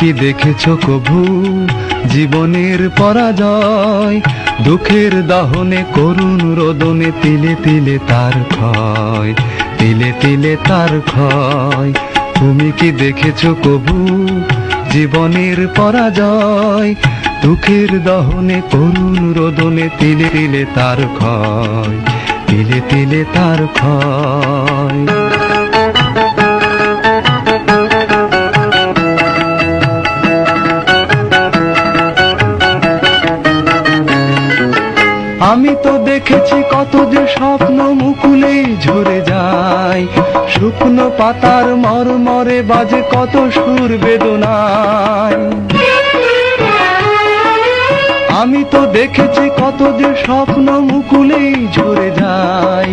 কি দেখেছো কভু জীবনের পরাজয়? দুঃখের দহনে করুণ রোদনে তিলে তিলে তার ক্ষয়, তিলে তিলে তার ক্ষয়। তুমি কি দেখেছো কভু জীবনের পরাজয়? দুঃখের দহনে করুণ রোদনে তিলে তিলে তার ক্ষয়, তিলে তিলে তার ক্ষয়। আমি তো দেখেছি কত যে স্বপ্ন মুকুলেই ঝরে যায়, শুকনো পাতার মরমরে বাজে কত সুর বেদনায়। আমি তো দেখেছি কত যে স্বপ্ন মুকুলেই ঝরে যায়,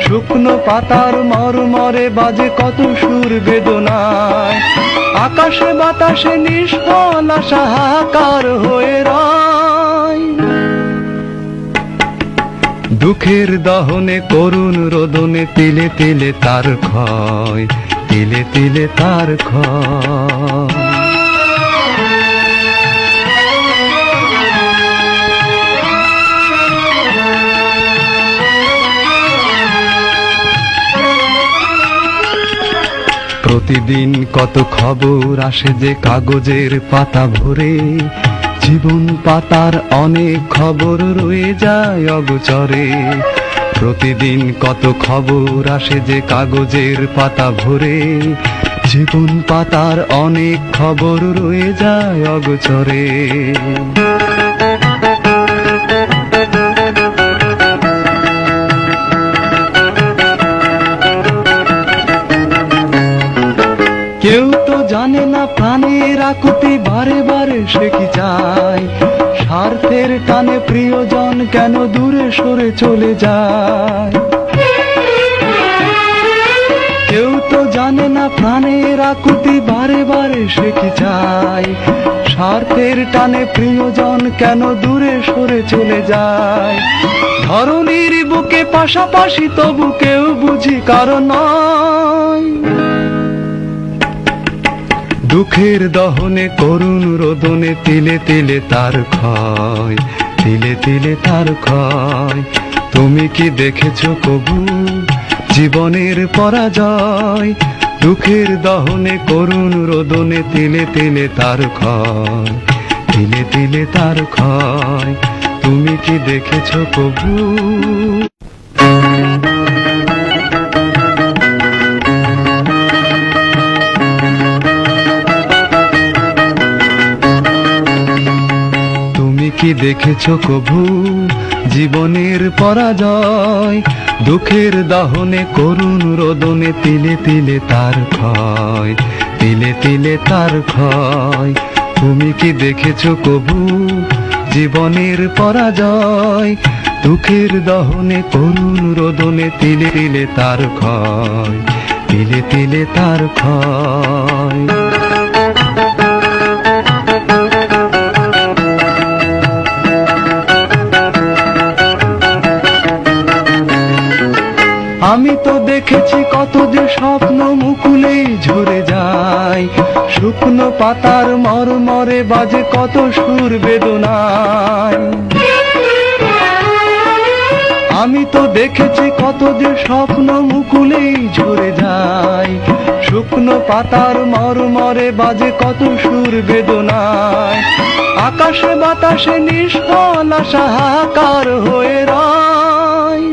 শুকনো পাতার মরমরে বাজে কত সুর বেদনায়। আকাশে বাতাসে নিষ্ফল আশা হাহাকার হয়ে রয়, দুঃখের দহনে করুণ রোদনে তিলে তিলে তার ক্ষয়, তিলে তিলে তার ক্ষয়। প্রতিদিন কত খবর আসে যে কাগজের পাতা ভরে, জীবন পাতার অনেক খবর রয়ে যায় অগোচরে। প্রতিদিন কত খবর আসে যে কাগজের পাতা ভরে, জীবন পাতার অনেক খবর রয়ে যায় অগোচরে। কেউ তো জানে না প্রাণের আকুতি বারে বারে সে কি চায়, স্বার্থের টানে প্রিয়জন কেন দূরে সরে চলে যায়। কেউ তো জানে না প্রাণের আকুতি বারে বারে সে কি চায়, স্বার্থের টানে প্রিয়জন কেন দূরে সরে চলে যায়। ধরণীর বুকে পাশাপাশি তবু কেউ বুঝি কারণ নয়, দুঃখের দহনে করুণ রোদনে তিলে তিলে তার ক্ষয়, তিলে তিলে তার ক্ষয়। তুমি কি দেখেছো কভু জীবনের পরাজয়? দুঃখের দহনে করুণ রোদনে তিলে তিলে তার ক্ষয়, তিলে তিলে তার ক্ষয়। তুমি কি দেখেছো কভু? কি দেখেছো কভু জীবনের পরাজয়? দুঃখের দহনে করুণ রোদনে তিলে তিলে তার ক্ষয়, তিলে তিলে তার ক্ষয়। তুমি কি দেখেছো কভু জীবনের পরাজয়? দুঃখের দহনে করুণ রোদনে তিলে তিলে তার ক্ষয়, তিলে তিলে তার ক্ষয়। আমি তো দেখেছি কত যে স্বপ্ন মুকুলেই ঝরে যায়, শুকনো পাতার মরমরে বাজে কত সুর বেদনায়। আমি তো দেখেছি কত যে স্বপ্ন মুকুলেই ঝরে যায়, শুকনো পাতার মরমরে বাজে কত সুর বেদনায়। আকাশে বাতাসে নিষ্ফল আশা হাহাকার হয়ে রয়,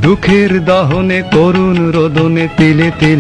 দুঃখের দহনে করুণ রোদনে তিলে তিলে